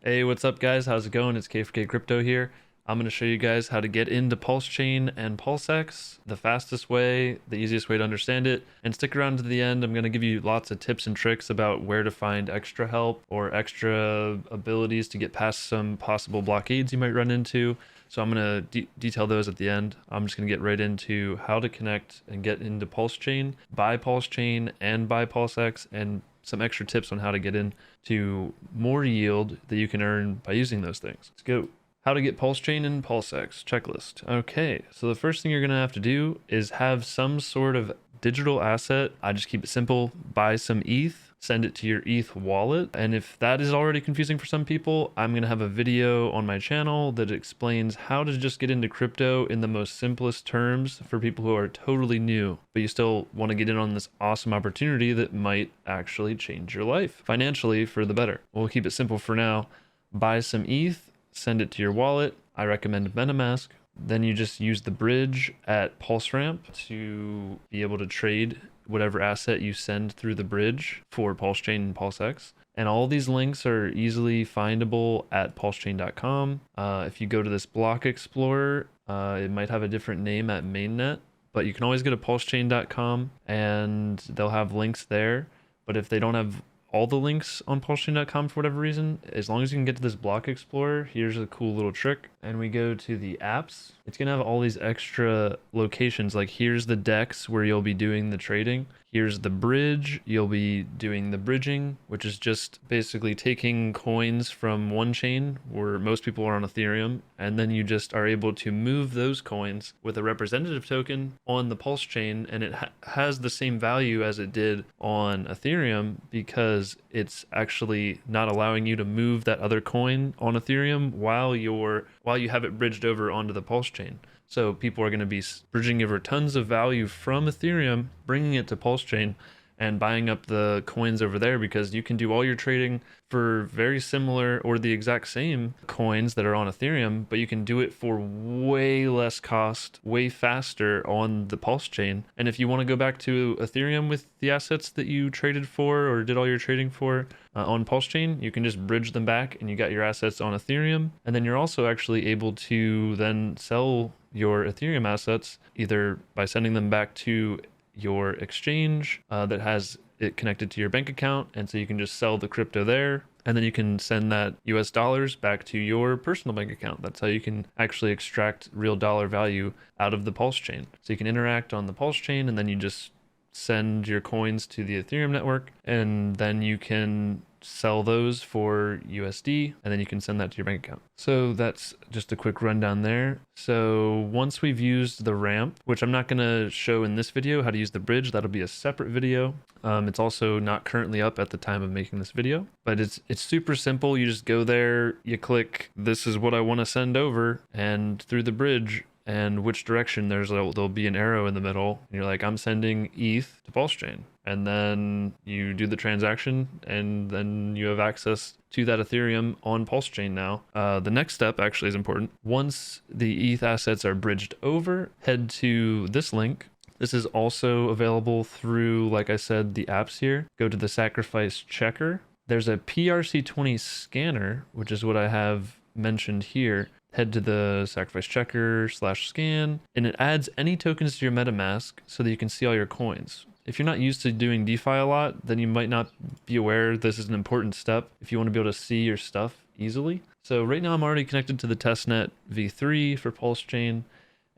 Hey, what's up guys? How's it going? It's K4K Crypto here. I'm going to show you guys how to get into pulsechain and pulsex, the fastest way, the easiest way to understand it. And stick around to the end. I'm going to give you lots of tips and tricks about where to find extra help or extra abilities to get past some possible blockades you might run into. So I'm going to detail those at the end. I'm just going to get right into how to connect and get into pulsechain, buy pulsechain and buy pulsex, and some extra tips on how to get into more yield that you can earn by using those things. Let's go. How to get pulsechain and pulsex checklist. Okay, so the first thing you're gonna have to do is have some sort of digital asset. I just keep it simple. Buy some ETH, send it to your ETH wallet. And if that is already confusing for some people, I'm gonna have a video on my channel that explains how to just get into crypto in the most simplest terms for people who are totally new, but you still want to get in on this awesome opportunity that might actually change your life financially for the better. We'll keep it simple for now. Buy some ETH, send it to your wallet. I recommend MetaMask. Then you just use the bridge at PulseRamp to be able to trade whatever asset you send through the bridge for pulsechain and pulsex. And all these links are easily findable at pulsechain.com. If you go to this block explorer, it might have a different name at mainnet, but you can always go to pulsechain.com and they'll have links there. But if they don't have all the links on pulsechain.com for whatever reason, as long as you can get to this block explorer, here's a cool little trick. And we go to the apps. It's gonna have all these extra locations, like here's the DEX where you'll be doing the trading. Here's the bridge, you'll be doing the bridging, which is just basically taking coins from one chain where most people are on Ethereum, and then you just are able to move those coins with a representative token on the pulse chain, and it has the same value as it did on Ethereum because it's actually not allowing you to move that other coin on Ethereum while you have it bridged over onto the pulse chain. So people are going to be bridging over tons of value from Ethereum, bringing it to pulsechain and buying up the coins over there, because you can do all your trading for very similar or the exact same coins that are on Ethereum, but you can do it for way less cost, way faster on the pulse chain. And if you want to go back to Ethereum with the assets that you traded for or did all your trading for on pulse chain, you can just bridge them back and you got your assets on Ethereum. And then you're also actually able to then sell your Ethereum assets either by sending them back to your exchange that has it connected to your bank account, and so you can just sell the crypto there, and then you can send that US dollars back to your personal bank account. That's how you can actually extract real dollar value out of the pulse chain. So you can interact on the pulse chain, and then you just send your coins to the Ethereum network, and then you can sell those for USD, and then you can send that to your bank account. So that's just a quick rundown there. So once we've used the ramp, which I'm not going to show in this video how to use the bridge, that'll be a separate video. It's also not currently up at the time of making this video, but it's super simple. You just go there, you click, this is what I want to send over, and through the bridge, and which direction there'll be an arrow in the middle, and you're like, I'm sending ETH to pulsechain, and then you do the transaction, and then you have access to that Ethereum on pulsechain now. The next step actually is important. Once the ETH assets are bridged over, head to this link. This is also available through, like I said, the apps here. Go to the sacrifice checker. There's a PRC20 scanner, which is what I have mentioned here. Head to the sacrifice checker /scan, and it adds any tokens to your MetaMask so that you can see all your coins. If you're not used to doing DeFi a lot, then you might not be aware this is an important step if you want to be able to see your stuff easily. So right now I'm already connected to the testnet v3 for pulsechain,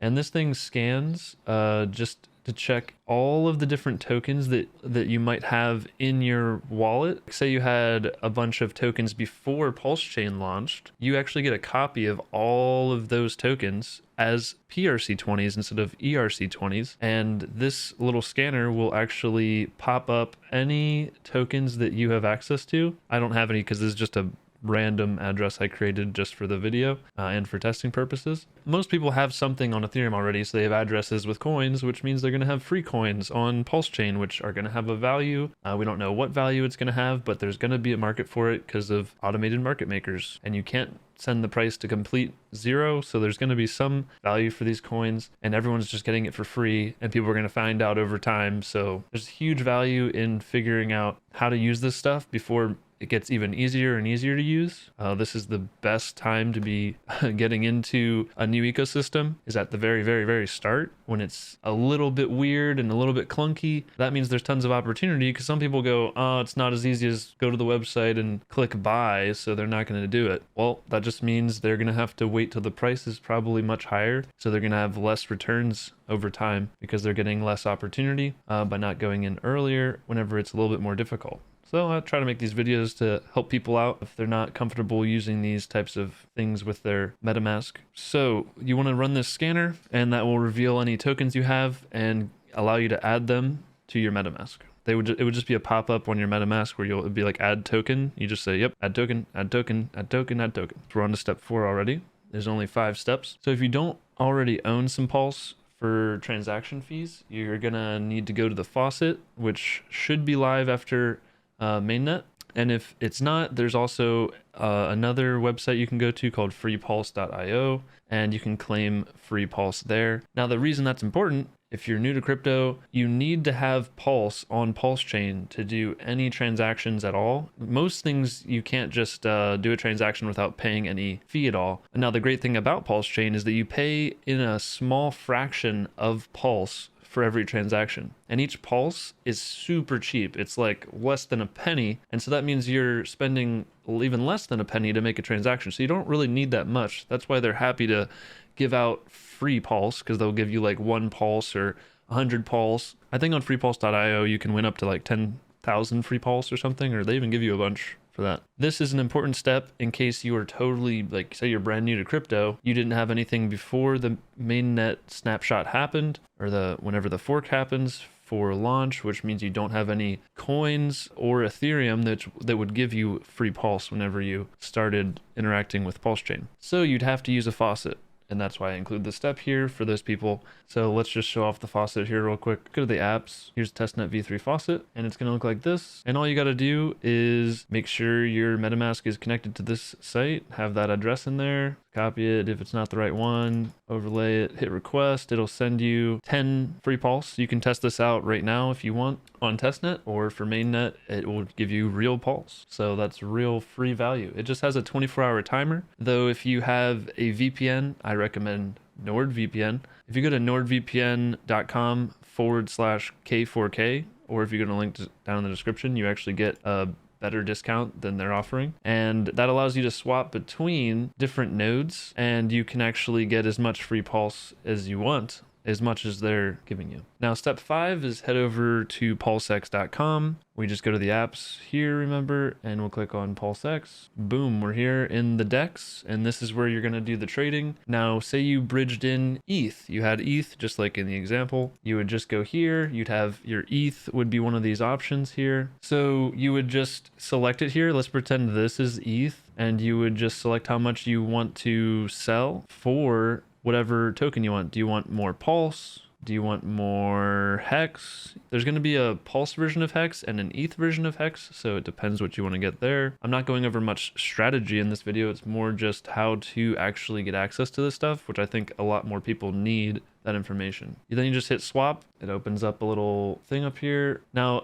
and this thing scans just to check all of the different tokens that you might have in your wallet. Say you had a bunch of tokens before pulsechain launched, you actually get a copy of all of those tokens as PRC20s instead of ERC20s, and this little scanner will actually pop up any tokens that you have access to. I don't have any because this is just a random address I created just for the video and for testing purposes. Most people have something on Ethereum already, so they have addresses with coins, which means they're going to have free coins on pulsechain, which are going to have a value. We don't know what value it's going to have, but there's going to be a market for it because of automated market makers, and you can't send the price to complete zero, so there's going to be some value for these coins, and everyone's just getting it for free, and people are going to find out over time. So there's huge value in figuring out how to use this stuff before it gets even easier and easier to use. This is the best time to be getting into a new ecosystem, is at the very, very, very start, when it's a little bit weird and a little bit clunky. That means there's tons of opportunity, because some people go, oh, it's not as easy as go to the website and click buy, so they're not going to do it. Well, that just means they're going to have to wait till the price is probably much higher, so they're going to have less returns over time because they're getting less opportunity by not going in earlier whenever it's a little bit more difficult. So I try to make these videos to help people out if they're not comfortable using these types of things with their MetaMask. So you want to run this scanner, and that will reveal any tokens you have and allow you to add them to your MetaMask. It would just be a pop-up on your MetaMask where it'd be like add token. You just say, yep, add token, add token, add token, add token. We're on to step 4 already. There's only 5 steps. So if you don't already own some Pulse for transaction fees, you're gonna need to go to the faucet, which should be live after mainnet. And if it's not, there's also another website you can go to called freepulse.io, and you can claim free Pulse there. Now, the reason that's important, if you're new to crypto, you need to have Pulse on pulsechain to do any transactions at all. Most things you can't just do a transaction without paying any fee at all. And now the great thing about pulsechain is that you pay in a small fraction of Pulse for every transaction, and each pulse is super cheap. It's like less than a penny, and so that means you're spending even less than a penny to make a transaction, so you don't really need that much. That's why they're happy to give out free Pulse, because they'll give you like 1 Pulse or 100 Pulse. I think on freepulse.io you can win up to like 10,000 free Pulse or something, or they even give you a bunch for that. This is an important step in case you are totally, like, say you're brand new to crypto, you didn't have anything before the mainnet snapshot happened, or whenever the fork happens for launch, which means you don't have any coins or Ethereum that would give you free Pulse whenever you started interacting with pulsechain. So you'd have to use a faucet. And that's why I include this step here for those people. So let's just show off the faucet here real quick. Go to the apps. Here's testnet v3 faucet, and it's going to look like this. And all you got to do is make sure your MetaMask is connected to this site, have that address in there, copy it. If it's not the right one, overlay it, hit request. It'll send you 10 free Pulse. You can test this out right now if you want on testnet, or for mainnet, it will give you real Pulse. So that's real free value. It just has a 24-hour timer, though. If you have a VPN, I recommend NordVPN. If you go to nordvpn.com/K4K, or if you go to the link down in the description, you actually get a better discount than they're offering, and that allows you to swap between different nodes, and you can actually get as much free Pulse as you want, as much as they're giving you. Now, step 5 is head over to pulsex.com. We just go to the apps here, remember, and we'll click on pulsex. Boom, we're here in the DEX, and this is where you're going to do the trading. Now, say you bridged in ETH. You had ETH, just like in the example. You would just go here. You'd have your ETH would be one of these options here. So you would just select it here. Let's pretend this is ETH, and you would just select how much you want to sell for whatever token you want. Do you want more Pulse? Do you want more Hex? There's going to be a Pulse version of Hex and an ETH version of Hex, so it depends what you want to get there. I'm not going over much strategy in this video. It's more just how to actually get access to this stuff, which I think a lot more people need that information. Then you just hit swap. It opens up a little thing up here. Now,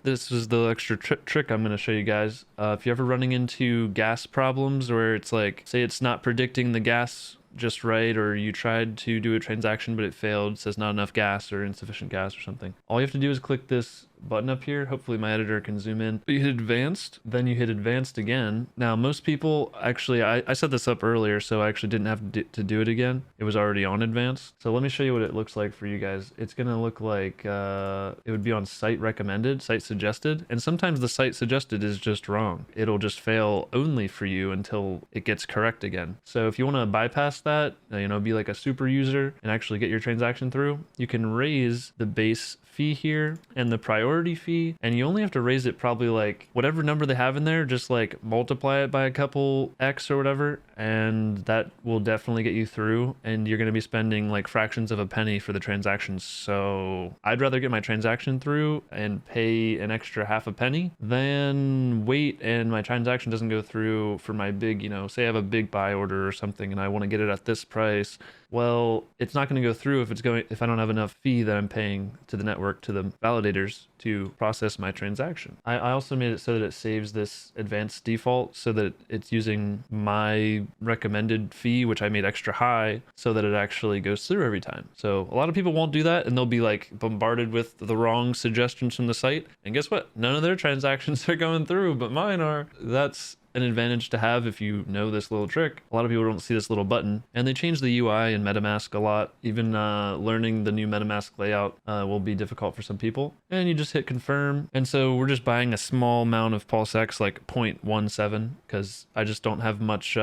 this is the extra trick I'm going to show you guys. If you're ever running into gas problems where it's like, say it's not predicting the gas just right, or you tried to do a transaction but it failed, it says not enough gas or insufficient gas or something, all you have to do is click this button up here. Hopefully my editor can zoom in. You hit advanced, then you hit advanced again. Now, most people actually, I set this up earlier, so I actually didn't have to do it again. It was already on advanced. So let me show you what it looks like for you guys. It's gonna look like it would be on site recommended, site suggested, and sometimes the site suggested is just wrong. It'll just fail only for you until it gets correct again. So if you want to bypass that, be like a super user and actually get your transaction through, you can raise the base fee here and the priority fee, and you only have to raise it probably like whatever number they have in there, just like multiply it by a couple X or whatever, and that will definitely get you through, and you're going to be spending like fractions of a penny for the transaction. So I'd rather get my transaction through and pay an extra half a penny than wait and my transaction doesn't go through for my big, say I have a big buy order or something and I want to get it at this price, Well, it's not going to go through if I don't have enough fee that I'm paying to the network, to the validators, to process my transaction. I also made it so that it saves this advanced default so that it's using my recommended fee, which I made extra high, so that it actually goes through every time. So a lot of people won't do that, and they'll be like bombarded with the wrong suggestions from the site. And guess what? None of their transactions are going through, but mine are. That's an advantage to have if you know this little trick. A lot of people don't see this little button, and they changed the UI in MetaMask a lot. Even learning the new MetaMask layout will be difficult for some people. And you just hit confirm. And so we're just buying a small amount of pulsex, like 0.17, because I just don't have much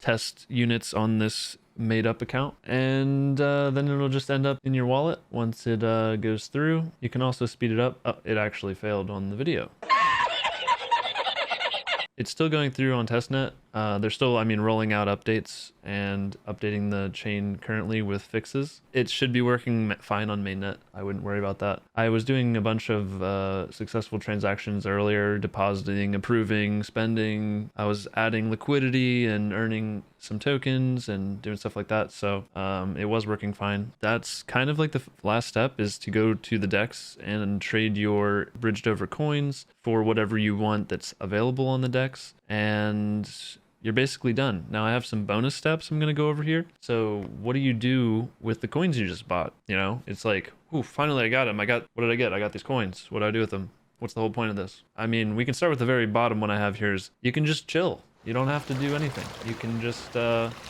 test units on this made up account, and then it'll just end up in your wallet once it goes through. You can also speed it up. Oh, it actually failed on the video. It's still going through on testnet. They're still, rolling out updates and updating the chain currently with fixes. It should be working fine on mainnet. I wouldn't worry about that. I was doing a bunch of successful transactions earlier, depositing, approving, spending. I was adding liquidity and earning some tokens and doing stuff like that. So it was working fine. That's kind of like the last step, is to go to the DEX and trade your bridged over coins for whatever you want that's available on the DEX. And you're basically done. Now I have some bonus steps I'm going to go over here. So what do you do with the coins you just bought? You know, it's like, ooh, finally I got them. What did I get? I got these coins. What do I do with them? What's the whole point of this? We can start with the very bottom one I have here. Is you can just chill. You don't have to do anything. You can just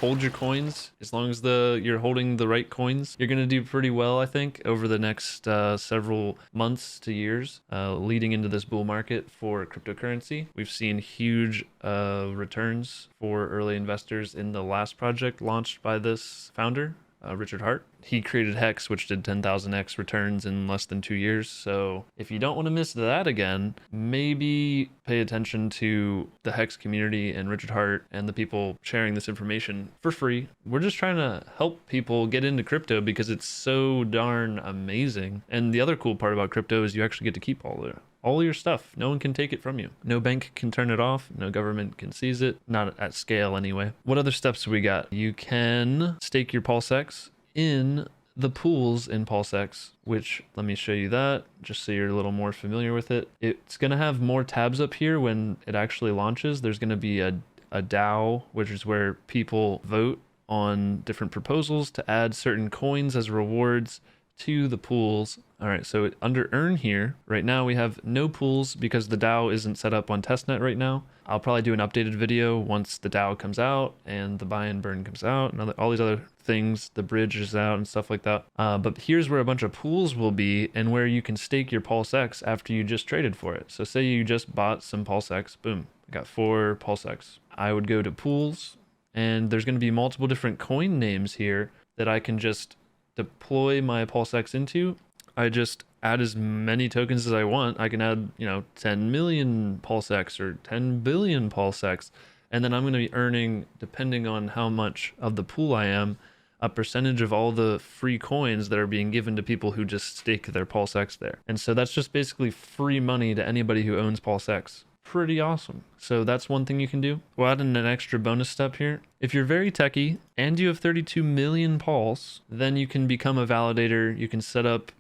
hold your coins. As long as you're holding the right coins, you're gonna do pretty well, I think, over the next several months to years leading into this bull market for cryptocurrency. We've seen huge returns for early investors in the last project launched by this founder, Richard Hart. He created Hex, which did 10,000x returns in less than 2 years. So if you don't want to miss that again, maybe pay attention to the Hex community and Richard Hart and the people sharing this information for free. We're just trying to help people get into crypto because it's so darn amazing. And the other cool part about crypto is you actually get to keep all your stuff. No one can take it from you. No bank can turn it off. No government can seize it. Not at scale anyway. What other steps we got? You can stake your pulsex in the pools in pulsex, which, let me show you that just so you're a little more familiar with it. It's going to have more tabs up here when it actually launches. There's going to be a DAO, which is where people vote on different proposals to add certain coins as rewards to the pools. All right, so under earn here, right now we have no pools because the DAO isn't set up on testnet right now. I'll probably do an updated video once the DAO comes out and the buy and burn comes out and all these other things, the bridge is out and stuff like that. But here's where a bunch of pools will be and where you can stake your pulsex after you just traded for it. So say you just bought some pulsex, boom, I got 4 pulsex. I would go to pools, and there's going to be multiple different coin names here that I can just deploy my pulsex into. I just add as many tokens as I want. I can add, 10 million pulsex or 10 billion pulsex, and then I'm going to be earning, depending on how much of the pool I am, a percentage of all the free coins that are being given to people who just stake their pulsex there. And so that's just basically free money to anybody who owns pulsex. Pretty awesome. So that's one thing you can do. We'll add in an extra bonus step here. If you're very techie and you have 32 million pulse, then you can become a validator. You can set up,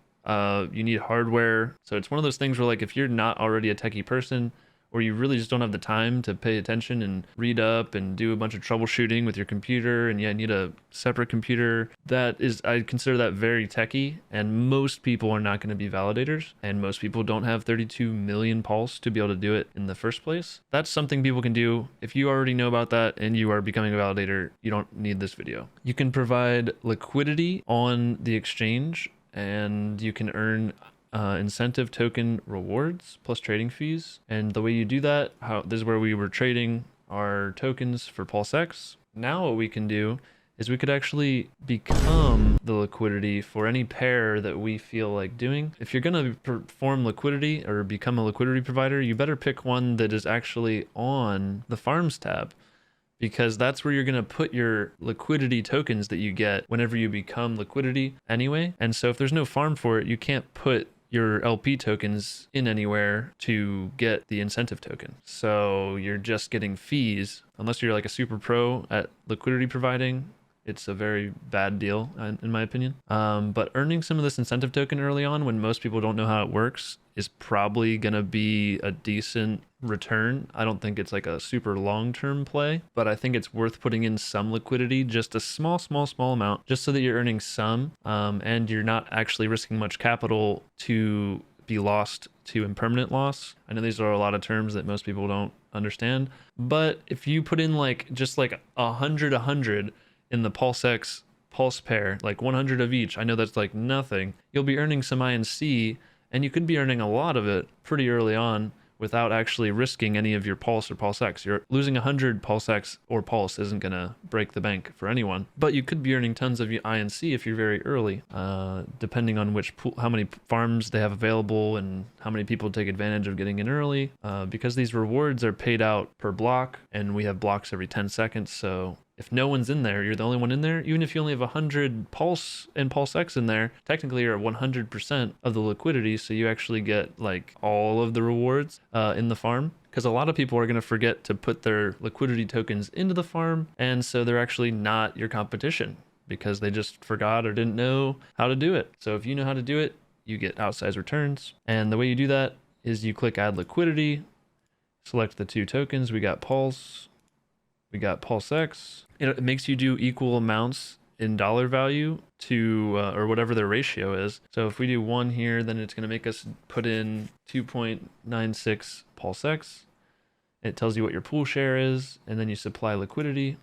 you need hardware. So it's one of those things where, like, if you're not already a techie person, or you really just don't have the time to pay attention and read up and do a bunch of troubleshooting with your computer, and need a separate computer, I consider that very techie, and most people are not going to be validators, and most people don't have 32 million pulse to be able to do it in the first place. That's something people can do. If you already know about that and you are becoming a validator, you don't need this video. You can provide liquidity on the exchange, and you can earn incentive token rewards plus trading fees. And the way you do that, this is where we were trading our tokens for pulsex. Now what we can do is we could actually become the liquidity for any pair that we feel like doing. If you're going to perform liquidity or become a liquidity provider, you better pick one that is actually on the farms tab, because that's where you're going to put your liquidity tokens that you get whenever you become liquidity anyway. And so if there's no farm for it, you can't put your LP tokens in anywhere to get the incentive token. So you're just getting fees, unless you're like a super pro at liquidity providing. It's a very bad deal, in my opinion. But earning some of this incentive token early on when most people don't know how it works is probably going to be a decent return. I don't think it's like a super long-term play, but I think it's worth putting in some liquidity, just a small amount, just so that you're earning some, and you're not actually risking much capital to be lost to impermanent loss. I know these are a lot of terms that most people don't understand, but if you put in like just like 100 in the pulsex pulse pair, like 100 of each, I know that's like nothing, you'll be earning some INC, and you could be earning a lot of it pretty early on without actually risking any of your pulse or pulsex. You're losing 100 pulsex or pulse isn't gonna break the bank for anyone, but you could be earning tons of INC if you're very early, depending on which pool, how many farms they have available and how many people take advantage of getting in early, because these rewards are paid out per block, and we have blocks every 10 seconds. So if no one's in there, you're the only one in there. Even if you only have 100 pulse and pulsex in there, technically you're at 100% of the liquidity, so you actually get like all of the rewards in the farm. Because a lot of people are going to forget to put their liquidity tokens into the farm, and so they're actually not your competition because they just forgot or didn't know how to do it. So if you know how to do it, you get outsized returns. And the way you do that is you click add liquidity, select the two tokens. We got pulse, we got pulsex. It makes you do equal amounts in dollar value to or whatever their ratio is. So if we do 1 here, then it's going to make us put in 2.96 pulsex. It tells you what your pool share is, and then you supply liquidity.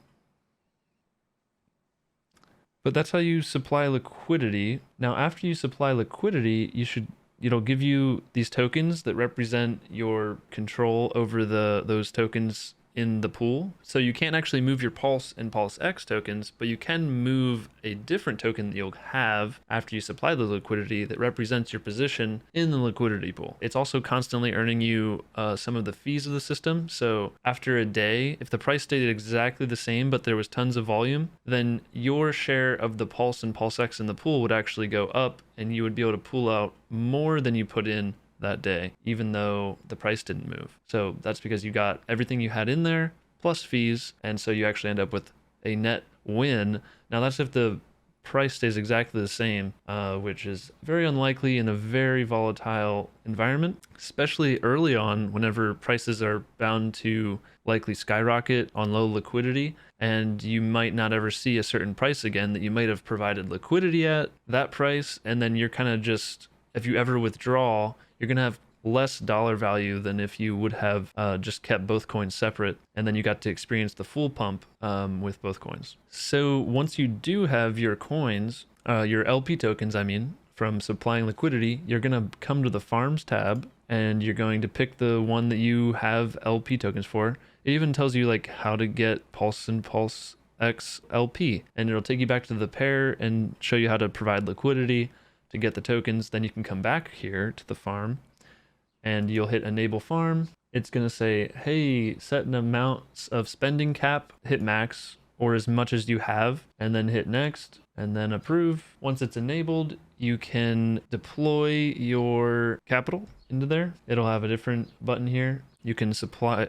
But that's how you supply liquidity. Now after you supply liquidity, it'll give you these tokens that represent your control over those tokens in the pool. So you can't actually move your pulse and pulsex tokens, but you can move a different token that you'll have after you supply the liquidity that represents your position in the liquidity pool. It's also constantly earning you some of the fees of the system. So after a day, if the price stayed exactly the same but there was tons of volume, then your share of the pulse and pulsex in the pool would actually go up, and you would be able to pull out more than you put in that day, even though the price didn't move. So that's because you got everything you had in there plus fees, and so you actually end up with a net win. Now that's if the price stays exactly the same, which is very unlikely in a very volatile environment, especially early on whenever prices are bound to likely skyrocket on low liquidity, and you might not ever see a certain price again that you might have provided liquidity at that price, and then you're kind of just, if you ever withdraw, you're going to have less dollar value than if you would have just kept both coins separate, and then you got to experience the full pump with both coins. So once you do have your coins, your LP tokens, I mean, from supplying liquidity, you're going to come to the farms tab, and you're going to pick the one that you have LP tokens for. It even tells you like how to get pulse and pulse X LP, and it'll take you back to the pair and show you how to provide liquidity to get the tokens. Then you can come back here to the farm, and you'll hit enable farm. It's going to say, hey, set an amount of spending cap, hit max or as much as you have, and then hit next and then approve. Once it's enabled, you can deploy your capital into there. It'll have a different button here. You can supply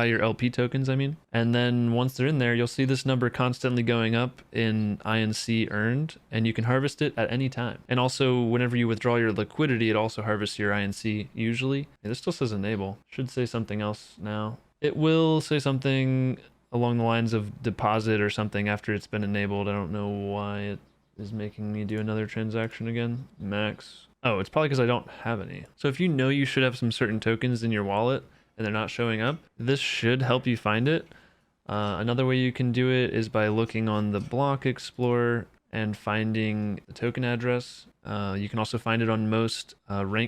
your LP tokens, and then once they're in there, you'll see this number constantly going up in INC earned, and you can harvest it at any time. And also, whenever you withdraw your liquidity, it also harvests your INC usually. Yeah, this still says enable. Should say something else now. It will say something along the lines of deposit or something after it's been enabled. I don't know why it is making me do another transaction again. Max. Oh, it's probably because I don't have any. So if you know you should have some certain tokens in your wallet and they're not showing up, this should help you find it. Another way you can do it is by looking on the block explorer and finding the token address. You can also find it on most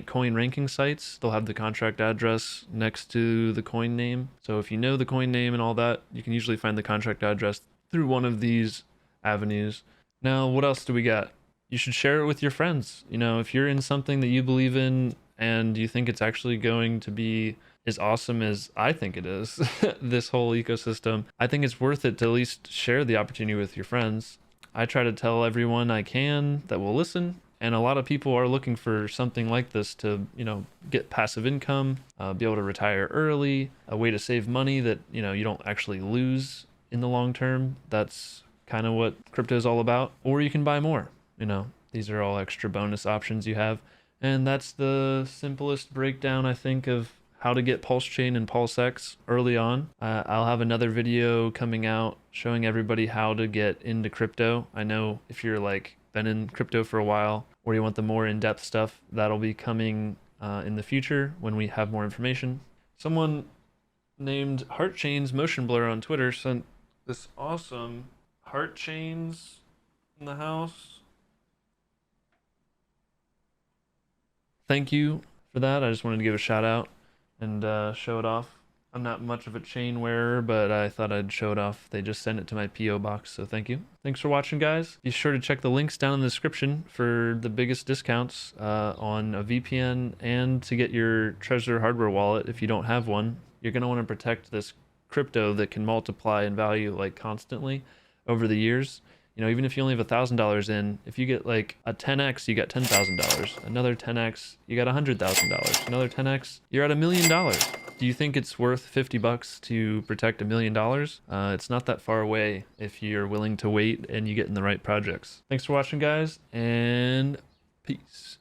coin ranking sites. They'll have the contract address next to the coin name. So if you know the coin name and all that, you can usually find the contract address through one of these avenues. Now, what else do we got? You should share it with your friends. You know, if you're in something that you believe in and you think it's actually going to be as awesome as I think it is, this whole ecosystem, I think it's worth it to at least share the opportunity with your friends. I try to tell everyone I can that will listen, and a lot of people are looking for something like this to, get passive income, be able to retire early, a way to save money that, you don't actually lose in the long term. That's kind of what crypto is all about, or you can buy more. You know, these are all extra bonus options you have. And that's the simplest breakdown, I think, of how to get pulsechain and pulsex early on. I'll have another video coming out showing everybody how to get into crypto. I know if you're like been in crypto for a while, or you want the more in-depth stuff, that'll be coming in the future when we have more information. Someone named Heart Chains Motion Blur on Twitter sent this awesome heart chains in the house. Thank you for that. I just wanted to give a shout out and show it off. I'm not much of a chain wearer, but I thought I'd show it off. They just sent it to my PO box, so thank you. Thanks for watching, guys. Be sure to check the links down in the description for the biggest discounts on a VPN and to get your Trezor hardware wallet if you don't have one. You're going to want to protect this crypto that can multiply in value like constantly over the years. You know, even if you only have $1,000 in, if you get like a 10x, you got $10,000. Another 10x, you got $100,000. Another 10x, you're at $1 million. Do you think it's worth $50 to protect $1 million? It's not that far away if you're willing to wait and you get in the right projects. Thanks for watching, guys, and peace.